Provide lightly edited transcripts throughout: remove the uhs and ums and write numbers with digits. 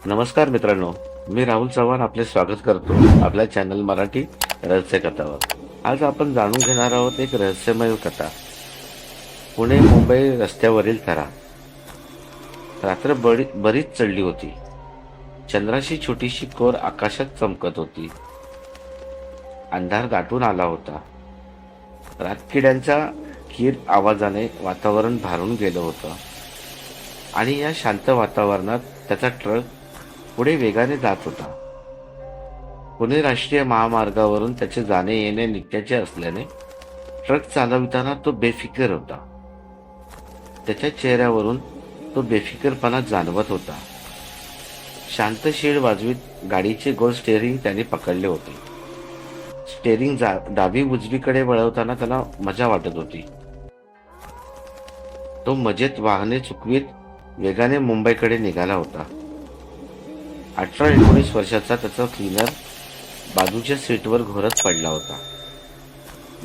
नमस्कार मित्रांनो, मी राहुल चव्हाण आपले स्वागत करतो आपल्या चॅनल मराठी रहस्य कथावर. आज आपण जाणून घेणार आहोत एक रहस्यमय कथा. पुणे मुंबई रस्त्यावरील थरा. रात्र बरीच चढली होती. चंद्राची छोटीशी कोर आकाशात चमकत होती. अंधार दाटून आला होता. रातकिड्यांच्या कीर आवाजाने वातावरण भारून गेलं होतं आणि या शांत वातावरणात त्याचा ट्रक पुढे वेगाने जात होता. पुणे राष्ट्रीय महामार्गावरून त्याचे जाणे येणे नित्याचे असल्याने ट्रक चालविताना तो बेफिकर होता. त्याच्या चेहऱ्यावरून तो बेफिकरपणा जाणवत होता. शांत शीड वाजवीत गाडीचे गोल स्टेअरिंग त्याने पकडले होते. स्टेअरिंग डावी उजवीकडे वळवताना त्याला मजा वाटत होती. तो मजेत वाहने चुकवीत वेगाने मुंबईकडे निघाला होता. 18-19 वर्षाचा त्याचा क्लीनर बाजूच्या सीटवर घोरत पडला होता.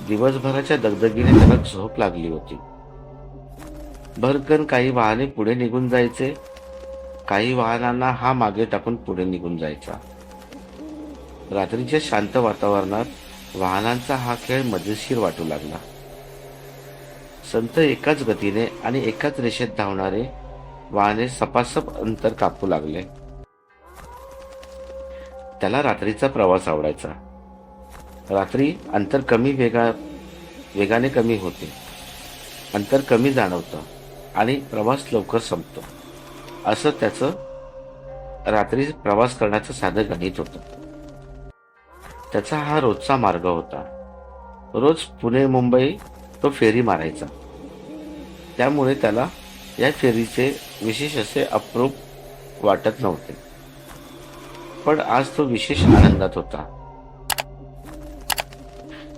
दिवसभराच्या दगदगीने त्याला झोप लागली होती. भरकन काही वाहने पुढे निघून जायचे, काही वाहनांना हा मागे टाकून पुढे निघून जायचा. रात्रीच्या शांत वातावरणात वाहनांचा हा खेळ मजेशीर वाटू लागला. संत एकाच गतीने आणि एकाच रेषेत धावणारे वाहने सपासप अंतर कापू लागले. त्याला रात्रीचा प्रवास आवडायचा. रात्री अंतर वेगाने कमी होते, अंतर कमी जाणवतं आणि प्रवास लवकर संपतो. असं त्याचं रात्री प्रवास करण्याचं साधं गणित होतं. त्याचा हा रोजचा मार्ग होता. रोज पुणे मुंबई तो फेरी मारायचा. त्यामुळे त्याला या फेरीचे विशेष असे अप्रूप वाटत नव्हते. पण आज तो विशेष आनंदात होता.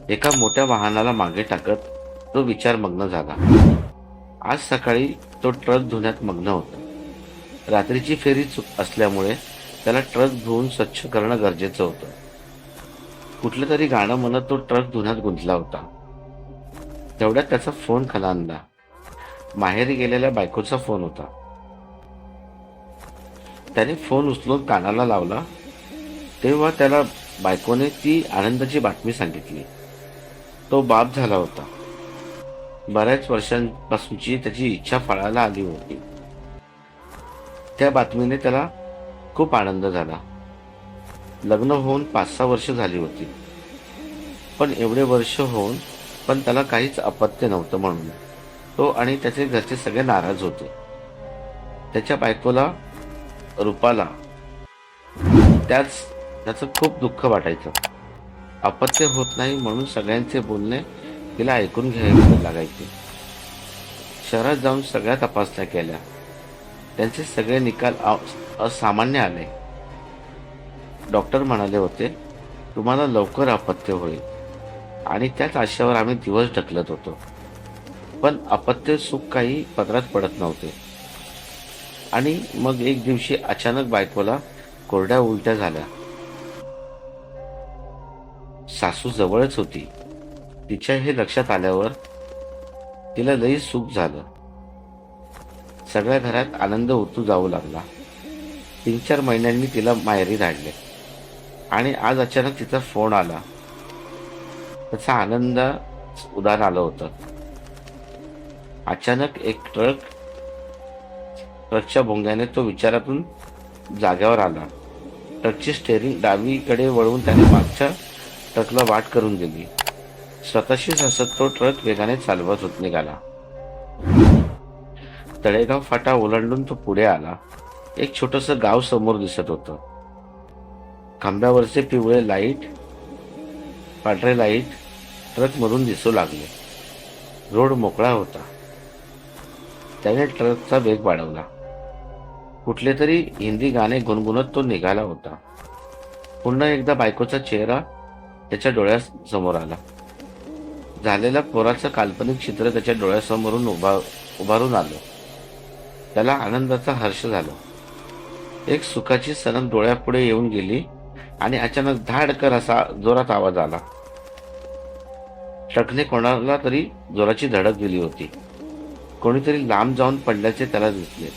एका मोठ्या वाहनाला मागे टाकत तो विचारमग्न झाला. आज सकाळी तो ट्रक धुण्यात मग्न होता. रात्रीची फेरी असल्यामुळे त्याला ट्रक धुवून स्वच्छ करणं गरजेचं होतं. कुठलं तरी गाणं म्हणत तो ट्रक धुण्यात गुंतला होता. तेवढ्यात त्याचा फोन खणानला. माहेरी गेलेल्या बायकोचा फोन होता. त्याने फोन उचलून कानाला लावला तेव्हा त्याला बायकोने ती आनंदाची बातमी सांगितली. तो बाप झाला होता. बऱ्याच वर्षांपासूनची त्याची इच्छा फळाला आली होती. त्या बातमीने त्याला खूप आनंद झाला. लग्न होऊन 5-6 वर्ष झाली होती. पण एवढे वर्ष होऊन पण त्याला काहीच अपत्य नव्हतं म्हणून तो आणि त्याचे घरचे सगळे नाराज होते. त्याच्या बायकोला रूपाला त्याचं खूप दुःख वाटायचं. अपत्य होत नाही म्हणून सगळ्यांचे बोलणे तिला ऐकून घ्यावे लागायचे. शहरात जाऊन सगळ्या तपासण्या केल्या. त्यांचे सगळे निकाल असामान्य आले. डॉक्टर म्हणाले होते, तुम्हाला लवकर अपत्य होईल आणि त्याच आशेवर आम्ही दिवस ढकलत होतो. पण अपत्य सुख काही पदरात पडत नव्हते. आणि मग एक दिवशी अचानक बायकोला कोरड्या उलट्या झाल्या. सासू जवळच होती. तिच्या हे लक्षात आल्यावर तिला लई सुख झालं. सगळ्या घरात आनंद ओतू जाऊ लागला. 3-4 महिन्यांनी तिला माहेरी धाडले आणि आज अचानक तिचा फोन आला. त्याचा आनंद उदार आलं होतं. अचानक एक ट्रकच्या भोंग्याने तो विचारातून जाग्यावर आला. ट्रकची स्टेअरिंग डावीकडे वळवून त्याने मागच्या ट्रकला वाट करून दिली. स्वतःशीच हसत तो ट्रक वेगाने चालवत निघाला. तळेगाव फाटा ओलांडून तो पुढे आला. एक छोटस गाव समोर दिसत होतं. खांब्यावरचे पिवळे लाईट, पांढरे लाईट ट्रक मधून दिसू लागले. रोड मोकळा होता. त्याने ट्रकचा वेग वाढवला. कुठले तरी हिंदी गाणे गुणगुणत तो निघाला होता. पुन्हा एकदा बायकोचा चेहरा त्याच्या डोळ्यासमोर आला. झालेल्या पोराचं काल्पनिक चित्र त्याच्या डोळ्यासमोरून उभारून आलं. त्याला आनंदाचा हर्ष झाला. एक सुखाची सनक डोळ्यापुढे येऊन गेली आणि अचानक धाडकर असा जोरात आवाज आला. ट्रकने कोणाला तरी जोराची धडक दिली होती. कोणीतरी लांब जाऊन पडल्याचे त्याला दिसले.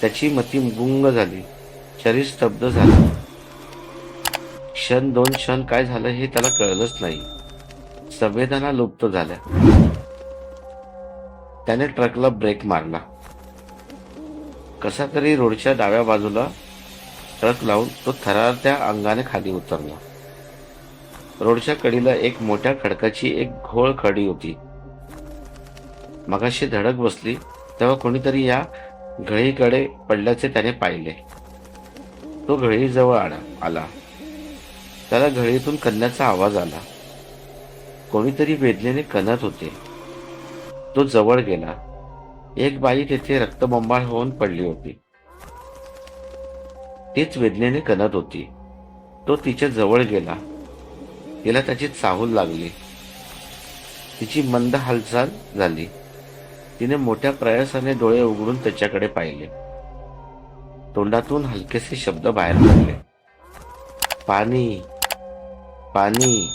त्याची मती गुंग झाली. शरीर स्तब्ध झालं. दोन क्षण काय झालं हे त्याला कळलंच नाही. संवेदना लुप्त झाल्या. त्याने ट्रकला ब्रेक मारला. कसा तरी रोडच्या डाव्या बाजूला ट्रक लावून तो थरारत्या अंगाने खाली उतरला. रोडच्या कडीला एक मोठ्या खडकाची एक घोळ खडी होती. मगाशी धडक बसली तेव्हा कोणीतरी या घळीकडे पडल्याचे त्याने पाहिले. तो घळीजवळ आला. त्याला घळीतून कन्याचा आवाज आला. कोणीतरी वेदनेने कणत होते. तो जवळ गेला. एक बाई तेथे रक्तबंबाळ होऊन पडली होती. तीच वेदनेने कणत होती. तो तिच्या जवळ गेला. तिला त्याची चाहूल लागली. तिची मंद हालचाल झाली. तिने मोठ्या प्रयासाने डोळे उघडून त्याच्याकडे पाहिले. तोंडातून हलकेसे शब्द बाहेर पडले. पाणी, पाणी.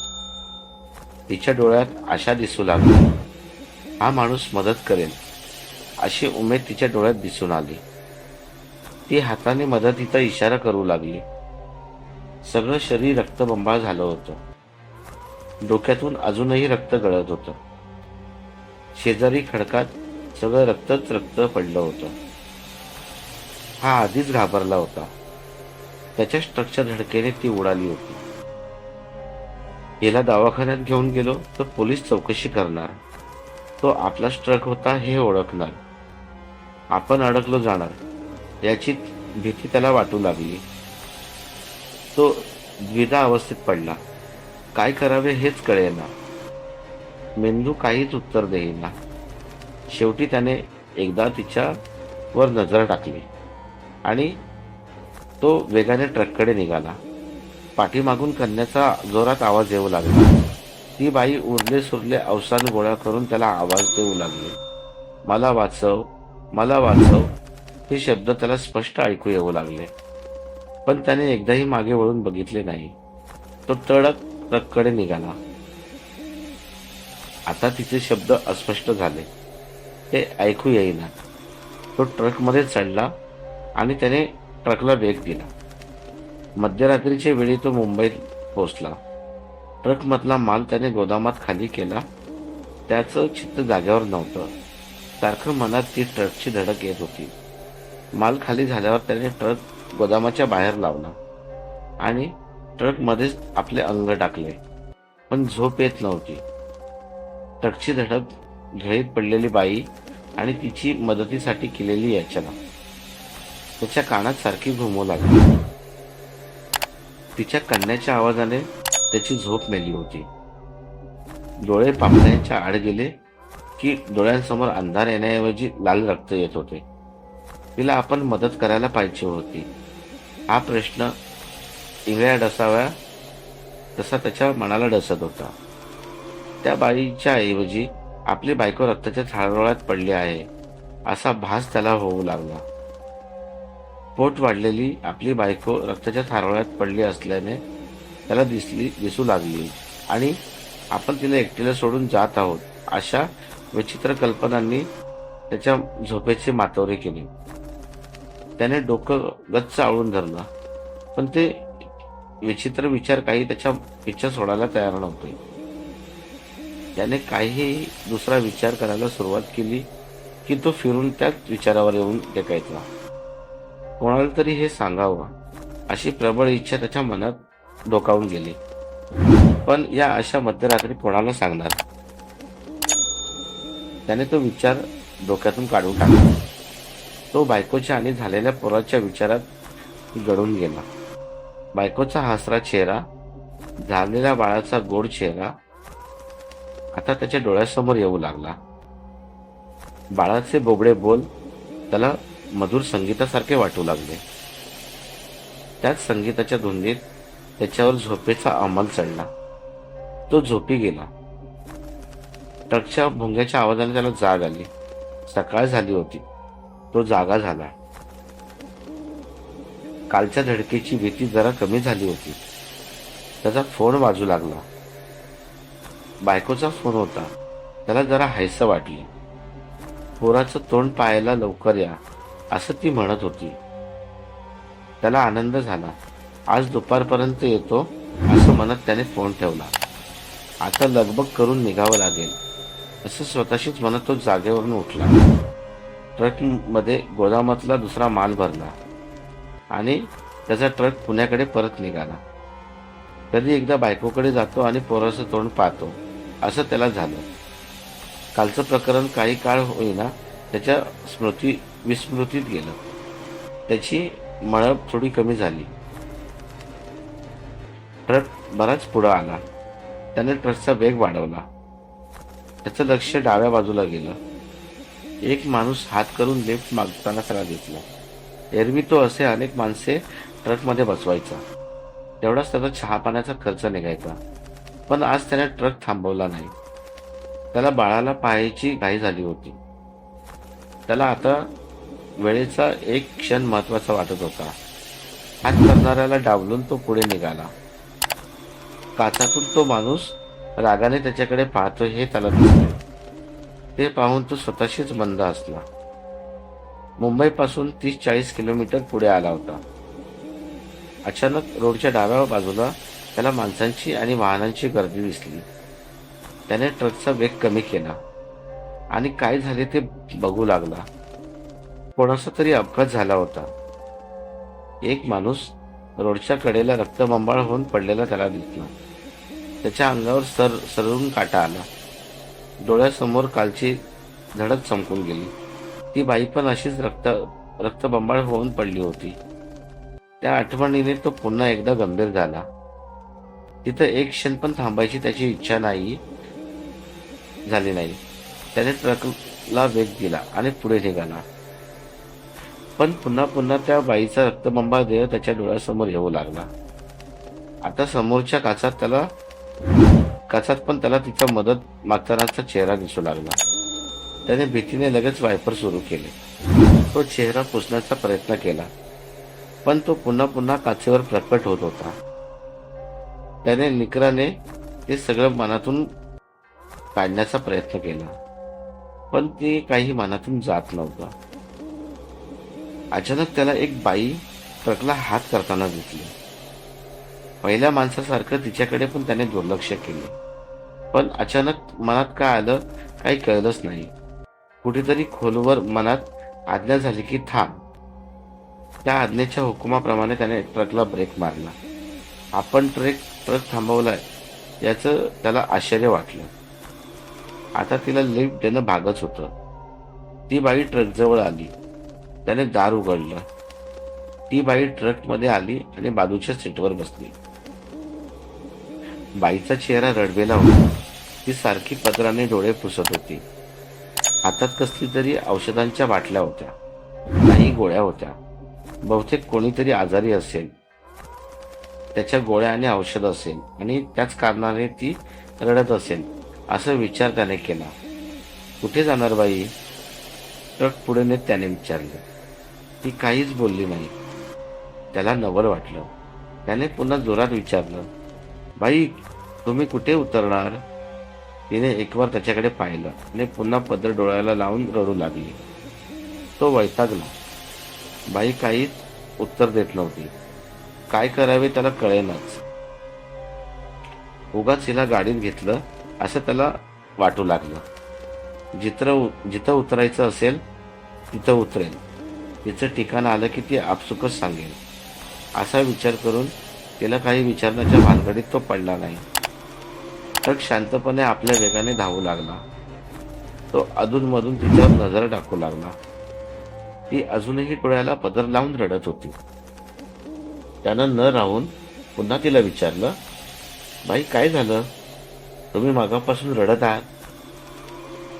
तिच्या डोळ्यात आशा दिसू लागली. हा माणूस मदत करेल अशी उमेद तिच्या डोळ्यात दिसून आली. ती हाताने मदतीचा इशारा करू लागली. सगळं शरीर रक्तबंबाळ झालं होतं. डोक्यातून अजूनही रक्त गळत होतं. शेजारी खडकात सगळं रक्तच रक्त पडलं होतं. हा आधीच घाबरला होता. त्याच्या ट्रकच्या धडकेने ती उडाली होती. हिला दवाखान्यात घेऊन गेलो तर पोलीस चौकशी करणार. तो आपलाच ट्रक होता हे ओळखणार. आपण अडकलो जाणार याची भीती त्याला वाटू लागली. तो द्विधा अवस्थेत पडला. काय करावे हेच कळेना. मेंदू काहीच उत्तर देईना. शेवटी त्याने एकदा तिच्यावर नजर टाकली आणि तो वेगाने ट्रककडे निघाला. पाठीमागून कन्याचा जोरात आवाज येऊ लागला. ती बाई उरले सुरले अवसान गोळा करून त्याला आवाज देऊ लागली. मला वाचव, मला वाचव. हे शब्द त्याला स्पष्ट ऐकू येऊ लागले. पण त्याने एकदाही मागे वळून बघितले नाही. तो तडक ट्रककडे निघाला. आता तिचे शब्द अस्पष्ट झाले. ते ऐकू येईना. तो ट्रकमध्ये चढला आणि त्याने ट्रकला वेग दिला. मध्यरात्रीच्या वेळी तो मुंबईत पोहोचला. ट्रकमधला माल त्याने गोदामात खाली केला. त्याचं चित्त जागेवर नव्हतं. सारखं मनात ती ट्रकची धडक येत होती. माल खाली झाल्यावर त्याने ट्रक गोदामाच्या बाहेर लावला आणि ट्रकमध्येच आपले अंग टाकले. पण झोप येत नव्हती. ट्रकची धडक, घळीत पडलेली बाई आणि तिची मदतीसाठी केलेली याचना त्याच्या कानात सारखी घुमू लागली. तिच्या कन्याच्या आवाजाने त्याची झोप मेली होती. डोळे पापण्यांच्या आड गेले की डोळ्यांसमोर अंधार येण्याऐवजी लाल रक्त येत होते. तिला आपण मदत करायला पाहिजे होती. हा प्रश्न इंगळ्या डसाव्या तसा त्याच्या मनाला डसत होता. त्या बाईच्या ऐवजी आपली बायको रक्ताच्या थारोळ्यात पडली आहे असा भास त्याला होऊ लागला. पोट वाढलेली आपली बायको रक्ताच्या थारोळ्यात पडली असल्याने त्याला दिसू लागली आणि आपण तिला एकटीला सोडून जात आहोत अशा विचित्र कल्पनांनी त्याच्या झोपेची मातोरी केली. त्याने डोकं गच्च आवळून धरलं. पण ते विचित्र विचार काही त्याच्या इच्छा सोडायला तयार नव्हते. त्याने काहीही दुसरा विचार करायला सुरुवात केली की तो फिरून त्याच विचारावर येऊन टेकायचा. कोणाला तरी हे सांगावं अशी प्रबळ इच्छा त्याच्या मनात डोकावून गेली. पण या अशा मध्यरात्री कोणाला सांगणार? त्याने तो विचार डोक्यातून काढून टाकला. तो बायकोच्या आणि झालेल्या पोराच्या विचारात गळून गेला. बायकोचा हसरा चेहरा, झालेल्या बाळाचा गोड चेहरा आता त्याच्या डोळ्यासमोर येऊ लागला. बाळाचे बोबडे बोल त्याला मधुर संगीतासारखे वाटू लागले. त्याच संगीताच्या धुंदीत त्याच्यावर झोपेचा अंमल चढला. तो झोपी गेला. ट्रकच्या भुंग्याच्या आवाजाने त्याला जाग आली. सकाळ झाली होती. तो जागा झाला. कालच्या धडकेची भीती जरा कमी झाली होती. त्याचा फोन वाजू लागला. बायकोचा फोन होता. त्याला जरा हायसं वाटले. पोराचं तोंड पाहायला लवकर या असं ती म्हणत होती. त्याला आनंद झाला. आज दुपारपर्यंत येतो असं म्हणत त्याने फोन ठेवला. आता लगबग करून निघावं लागेल असं स्वतःशीच म्हणत तो जागेवरून उठला. ट्रक मध्ये गोदामातला दुसरा माल भरला आणि त्याचा ट्रक पुण्याकडे परत निघाला. कधी एकदा बायकोकडे जातो आणि पोराचं तोंड पाहतो असं त्याला झालं. कालचं प्रकरण काही काळ होईना त्याच्या विस्मृतीत गेलं. त्याची मळप थोडी कमी झाली. ट्रक बराच पुढं आला. त्याने ट्रकचा वेग वाढवला. त्याचं लक्ष डाव्या बाजूला गेलं. एक माणूस हात करून लिफ्ट मागताना त्याला दिसला. एरवी तो असे अनेक माणसे ट्रकमध्ये बसवायचा. तेवढाच त्याचा चहा पाण्याचा खर्च निघायचा. पण आज त्याने ट्रक थांबवला नाही. त्याला बाळाला पाहायची घाई झाली होती. त्याला आता वेळेचा एक क्षण महत्वाचा वाटत होता. हात करणाऱ्याला डावलून तो पुढे निघाला. काचातून तो माणूस रागाने त्याच्याकडे पाहतो हे त्याला दिसले. ते पाहून तो स्वतःशीच मंद हसला. मुंबईपासून 30-40 किलोमीटर पुढे आला होता. अचानक रोडच्या डाव्या बाजूला त्याला माणसांची आणि वाहनांची गर्दी दिसली. त्याने ट्रकचा वेग कमी केला आणि काय झाले ते बघू लागला. कोणाचा तरी अपघात झाला होता. एक माणूस रोडच्या कडेला रक्तबंबाळ होऊन पडलेला त्याला दिसला. त्याच्या अंगावर सररून काटा आला. डोळ्यासमोर कालची धडक चमकून गेली. ती बाई पण अशीच रक्तबंबाळ होऊन पडली होती. त्या आठवणीने तो पुन्हा एकदा गंभीर झाला. तिथं एक क्षण पण थांबायची त्याची इच्छा झाली नाही. त्याने ट्रकला वेग दिला आणि पुढे निघाला. पण पुन्हा पुन्हा त्या बाईचा रक्तबंबाळ देह त्याच्या डोळ्यासमोर येऊ लागला. आता समोरच्या काचात पण त्याला तिचा मदत मागतानाचा चेहरा दिसू लागला. त्याने भीतीने लगेच वायपर सुरू केले. तो चेहरा पुसण्याचा प्रयत्न केला, पण तो पुन्हा पुन्हा काचेवर प्रकट होत होता. त्याने निकराने ते सगळं मनातून काढण्याचा प्रयत्न केला, पण ते काही मनातून जात नव्हतं. अचानक त्याला एक बाई ट्रकला हात करताना दिसली. पहिल्या माणसासारखं तिच्याकडे पण त्याने दुर्लक्ष केले. पण अचानक मनात काय आलं काही कळलंच नाही. कुठेतरी खोलवर मनात आज्ञा झाली की थांब. त्या आज्ञेच्या हुकुमाप्रमाणे त्याने ट्रकला ब्रेक मारला. आपण ट्रक थांबवलाय याचं त्याला आश्चर्य वाटलं. आता तिला लिफ्ट देणं भागच होतं. ती बाई ट्रक जवळ आली. त्याने दार उघडलं. ती बाई ट्रकमध्ये आली आणि बाजूच्या सीटवर बसली. बाईचा चेहरा रडवेला होता. ती सारखी पदराने डोळे पुसत होती. हातात कसली तरी औषधांच्या बाटल्या होत्या. काही गोळ्या होत्या. बहुतेक कोणीतरी आजारी असेल, त्याच्या गोळ्या आणि औषध असेल आणि त्याच कारणाने ती रडत असेल असा विचार त्याने केला. कुठे जाणार बाई? ट्रक पुढे नेत त्याने विचारलं. ती काहीच बोलली नाही. त्याला नवल वाटलं. त्याने पुन्हा जोरात विचारलं, बाई तुम्ही कुठे उतरणार? तिने एकवार त्याच्याकडे पाहिलं आणि पुन्हा पदर डोळ्याला लावून रडू लागली. तो वैतागला. बाई काहीच उत्तर देत नव्हती. काय करावे त्याला कळेनाच. उगाच हिला गाडीत घेतलं असं त्याला वाटू लागलं. जिथं उतरायचं असेल तिथं उतरेल. तिचं ठिकाण आलं की ती आपसुकच सांगेल असा विचार करून तिला काही विचारण्याच्या भानगडीत तो पडला नाही. ट्रक शांतपणे आपल्या वेगाने धावू लागला. तो अधूनमधून तिच्यावर नजर टाकू लागला. ती अजूनही डोळ्याला पदर लावून रडत होती. त्यानं न राहून पुन्हा तिला विचारलं, बाई काय झालं? तुम्ही मागापासून रडत आहात?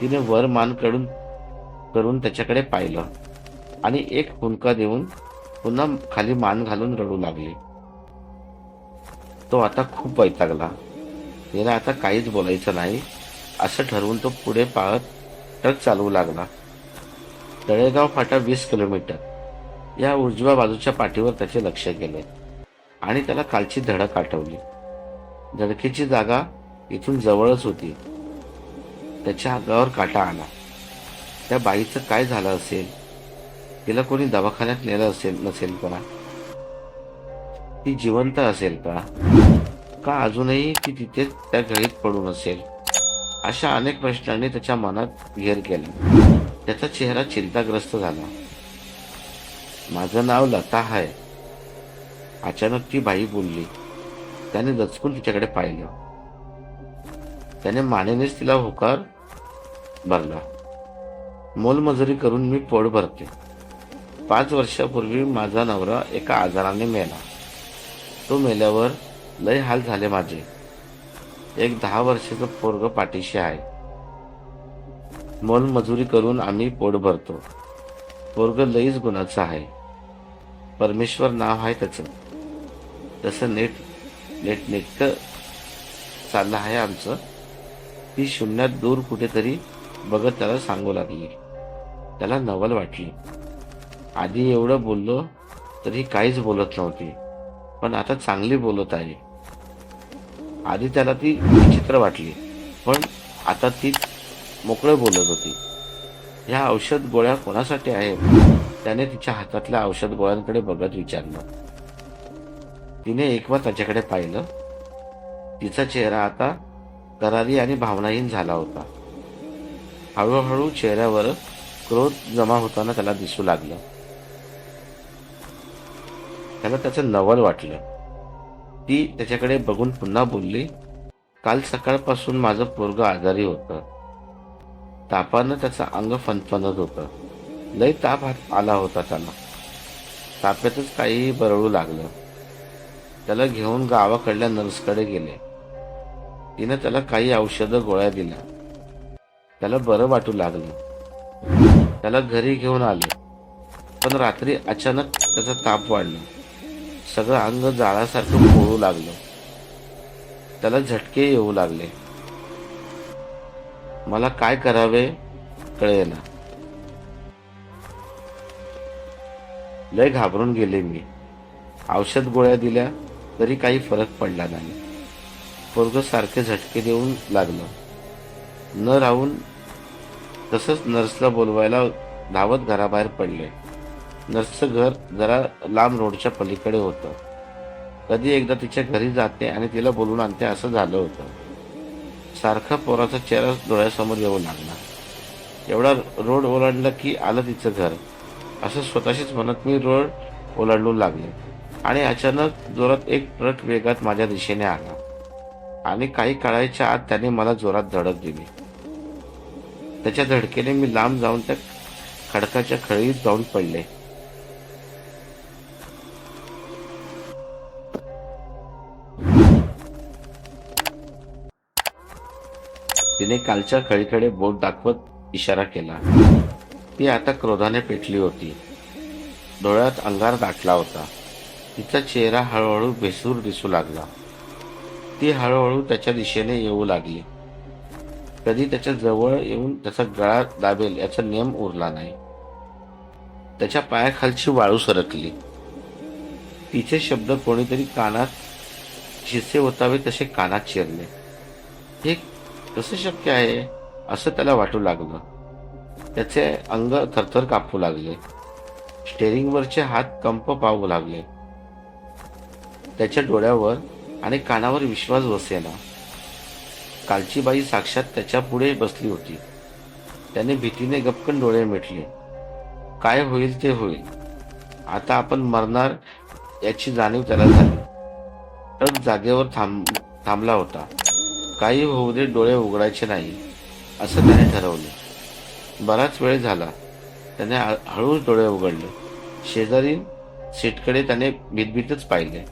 तिने वर मान करून त्याच्याकडे पाहिलं आणि एक हुंदका देऊन पुन्हा खाली मान घालून रडू लागली. तो आता खूप वैतागला. तिला आता काहीच बोलायचं नाही असं ठरवून तो पुढे पाहत ट्रक चालवू लागला. तळेगाव फाटा 20 किलोमीटर या उजव्या बाजूच्या पाठीवर त्याचे लक्ष गेले आणि त्याला कालची धडक आठवली. धडकेची जागा इथून जवळच होती. त्याच्या अंगावर काटा आला. त्या बाईचं काय झालं असेल? तिला कोणी दवाखान्यात नेलं नसेल का? ती जिवंत असेल का? का अजूनही ती तिथेच त्या घळीत पडून असेल? अशा अनेक प्रश्नांनी त्याच्या मनात घेर केला. त्याचा चेहरा चिंताग्रस्त झाला. माझं नाव लता आहे, अचानक ती बाई बोलली. त्याने दचकून तिच्याकडे पाहिलं. त्याने मानेनेच तिला होकार भरला. मोलमजुरी करून मी पोट भरते. 5 वर्षापूर्वी माझा नवरा एका आजाराने मेला. तो मेल्यावर लय हाल झाले माझे. एक 10 वर्षाचं पोरग पाठीशी आहे. मोलमजुरी करून आम्ही पोट भरतो. पोरग लईच गुणाचं आहे. परमेश्वर नाव आहे त्याचं. तसं नेटकं चाललं आहे आमचं. ती शून्यात दूर कुठेतरी बघत त्याला सांगू लागली. त्याला नवल वाटली. आधी एवढं बोललो तरी काहीच बोलत नव्हती, पण आता चांगली बोलत आहे. आधी त्याला ती विचित्र वाटली, पण आता ती मोकळं बोलत होती. ह्या औषध गोळ्या कोणासाठी आहेत? त्याने तिच्या हातातल्या औषध गोळ्यांकडे बघत विचारलं. तिने एकवार त्याच्याकडे पाहिलं. तिचा चेहरा आता करारी आणि भावनाहीन झाला होता. हळूहळू चेहऱ्यावर क्रोध जमा होताना त्याला दिसू लागलं. त्याला त्याचं नवल वाटलं. ती त्याच्याकडे बघून पुन्हा बोलली. काल सकाळपासून माझं पोरगं आजारी होतं. तापानं त्याचं अंग फणफणत होतं. लय ताप आला होता त्याला. ताप्यातच काहीही बरळू लागलं. त्याला घेऊन गावाकडल्या नर्सकडे गेले. तिनं त्याला काही औषधं गोळ्या दिल्या. त्याला बरं वाटू लागलं. त्याला घरी घेऊन आले, पण रात्री अचानक त्याचा ताप वाढला. सगळं अंग जाळासारखं पोळू लागलं. त्याला झटके येऊ लागले. मला काय करावे कळेना. लय घाबरून गेले मी. औषध गोळ्या दिल्या तरी काही फरक पडला नाही. पोरगं सारखे झटके देऊन लागलं. न राहून तसंच नर्सला बोलवायला धावत घराबाहेर पडले. नर्सचं घर जरा लांब रोडच्या पलीकडे होतं. कधी एकदा तिच्या घरी जाते आणि तिला बोलून आणते असं झालं होतं. सारखा पोराचा चेहरा डोळ्यासमोर येऊ लागला. एवढा रोड ओलांडला की आलं तिचं घर, असं स्वतःशीच म्हणत मी रोड ओलांडू लागले. आणि अचानक जोरात एक ट्रक वेगात माझ्या दिशेने आला आणि काही काळाच्या आत त्याने मला जोरात धडक दिली. त्याच्या धडकेने मी लांब जाऊन त्या खडकाच्या खळीत जाऊन पडले. तिने कालच्या खळीकडे बोट दाखवत इशारा केला. ती आता क्रोधाने पेटली होती. डोळ्यात अंगार दाटला होता. तिचा चेहरा हळूहळू भेसूर दिसू लागला. ती हळूहळू त्याच्या दिशेने येऊ लागली. कधी त्याच्या जवळ येऊन त्याचा गळा दाबेल याचा नियम उरला नाही. त्याच्या पायाखालची वाळू सरकली. तिचे शब्द कोणीतरी कानात शिसे होतावे तसे कानात शिरले. हे कसं शक्य आहे असं त्याला वाटू लागलं. त्याचे अंग थरथर कापू लागले. स्टेअरिंगवरचे हात कंप पाहू लागले. त्याच्या डोळ्यावर आणि कानावर विश्वास बसेना. कालची बाई साक्षात त्याच्या पुढे बसली होती. त्याने भीतीने गपकन डोळे मिटले. काय होईल ते होईल. आता आपण मरणार याची जाणीव त्याला झाली. ट्रक जागेवर थांबला होता. काही होऊ दे, डोळे उघडायचे नाही असं त्याने ठरवले. बराच वेळ झाला. त्याने हळूच डोळे उघडले. शेजारी सीटकडे त्याने भीतभीतच पाहिले.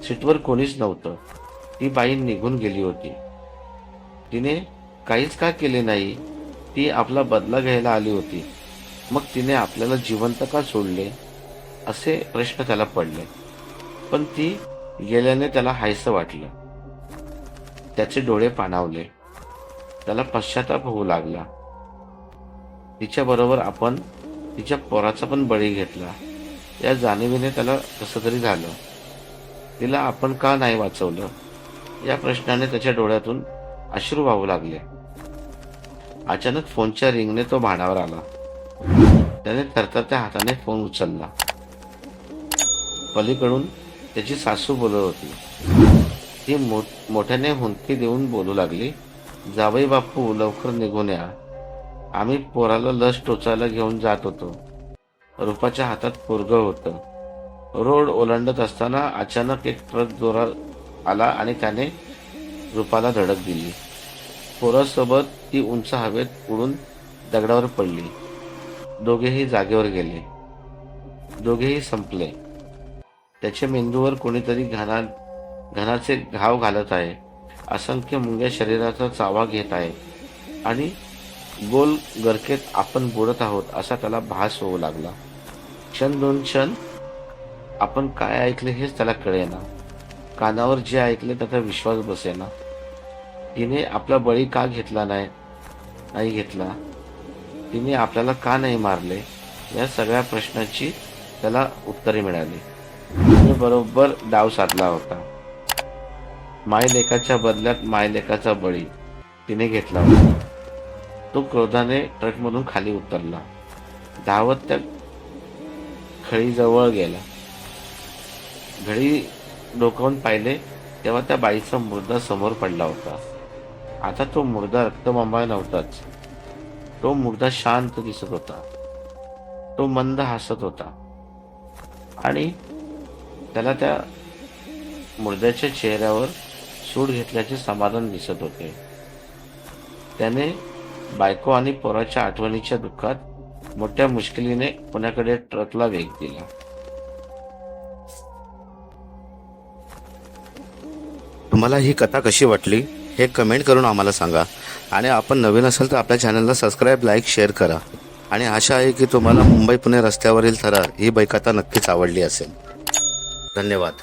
सीटवर कोणीच नव्हतं. ती बाई निघून गेली होती. तिने काहीच का केले नाही. ती आपला बदला घ्यायला आली होती. मग तिने आपल्याला जिवंत का सोडले असे प्रश्न त्याला पडले. पण ती गेल्याने त्याला हायसं वाटलं. त्याचे डोळे पाणावले. त्याला पश्चाताप होऊ लागला. तिच्या बरोबर आपण तिच्या पोराचा पण बळी घेतला या जाणीवीने त्याला कसं तरी झालं. तिला आपण का नाही वाचवलं या प्रश्नाने त्याच्या डोळ्यातून अश्रू वाहू लागले. अचानक फोनच्या रिंगने तो भानावर आला. त्याने थरथरत्या हाताने फोन उचलला. पलीकडून त्याची सासू बोलत होती. ती मोठ्याने हुंदकी देऊन बोलू लागली, "जावई बापू, लवकर निघून या. आम्ही पोराला लस टोचायला घेऊन जात होतो." रूपाच्या हातात पोरगं होतं. रोड ओलांडत असताना अचानक एक ट्रक जोरात आला आणि त्याने रूपाला धडक दिली. पोरासोबत ती उंच हवेत उडून दगडावर पडली. दोघेही जागेवर गेले. दोघेही संपले. त्याच्या मेंदूवर कोणीतरी घणाचे घाव घालत आहे. असंख्य मुंग्या शरीराचा चावा घेत आहे आणि गोल गरकेत आपण बुडत आहोत असा त्याला भास होऊ लागला. क्षण दोन क्षण आपण काय ऐकले हेच त्याला कळेना. कानावर जे ऐकले त्याचा विश्वास बसेना. तिने आपला बळी का नाही घेतला? तिने आपल्याला का नाही मारले? या सगळ्या प्रश्नाची त्याला उत्तरे मिळाली. तिने बरोबर डाव साधला होता. मायलेकाच्या बदल्यात मायलेकाचा बळी तिने घेतला होता. तो क्रोधाने ट्रकमधून खाली उतरला. धावत त्या खळीजवळ गेला. घडी डोकावून पाहिले तेव्हा त्या बाईचा मुर्दा समोर पडला होता. आता तो मुर्दा रक्तबंबाळ नव्हताच. तो मुर्दा शांत दिसत होता. तो मंद हसत होता आणि त्याला त्या मुर्द्याच्या चेहऱ्यावर सूड घेतल्याचे समाधान दिसत होते. त्याने बायको आणि पोराच्या आठवणीच्या दुःखात मोठ्या मुश्किलीने पुण्याकडे ट्रकला वेग दिला. तुम्हाला ही कथा कशी वाटली हे कमेंट करून आम्हाला सांगा. आणि आपण नवीन असाल तर आपल्या चॅनलला सबस्क्राईब, लाईक, शेअर करा. आणि आशा आहे की तुम्हाला मुंबई पुणे रस्त्यावरील थरार ही बैकथा नक्कीच आवडली असेल. धन्यवाद.